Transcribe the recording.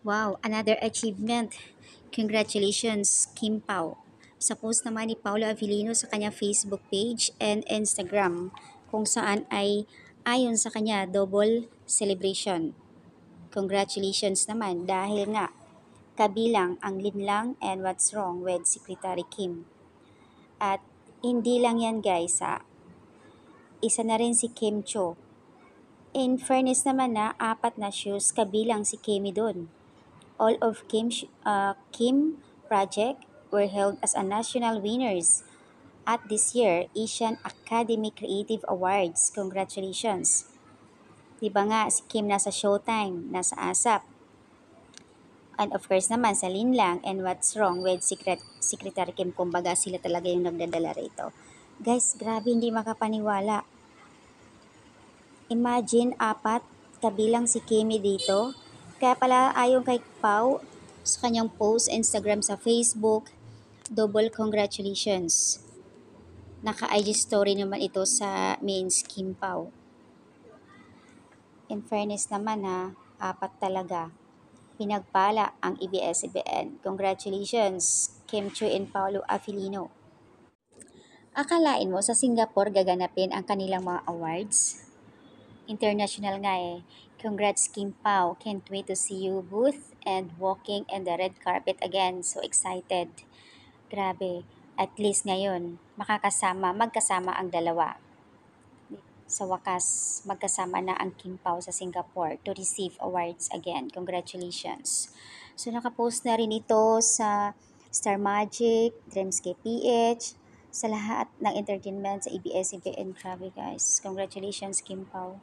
Wow, another achievement. Congratulations, Kim Pao. Sa post naman ni Paolo Avellino sa kanyang Facebook page and Instagram kung saan ay ayon sa kanya double celebration. Congratulations naman dahil nga kabilang ang Linlang and What's Wrong with Secretary Kim. At hindi lang yan guys isa na rin si Kim Cho. In fairness naman na apat na shoes kabilang si Kimi doon. All of Kim project were held as a national winners at this year Asian Academy Creative Awards. Congratulations! Di ba nga si Kim nasa Showtime, nasa ASAP, and of course naman sa Linlang and What's Wrong with Secretary Kim, kumbaga sila talaga yung nagdadala rito. Guys, grabe hindi makapaniwala. Imagine apat kabilang si Kimi dito. Kaya pala ayon kay Pau sa kanyang post Instagram sa Facebook, double congratulations. Naka-IG story naman ito sa main Kim Pau. In fairness naman apat talaga. Pinagpala ang ABS-CBN. Congratulations, Kim Chu and Paulo Avellino. Akalain mo sa Singapore gaganapin ang kanilang mga awards? International nga eh. Congrats Kim Pao. Can't wait to see you booth and walking in the red carpet again. So excited. Grabe. At least ngayon, magkasama ang dalawa. Sa wakas, magkasama na ang Kim Pao sa Singapore to receive awards again. Congratulations. So nakapost na rin ito sa Star Magic, Dreamscape PH, sa lahat ng entertainment sa ABS-CBN. Grabe guys. Congratulations Kim Pao.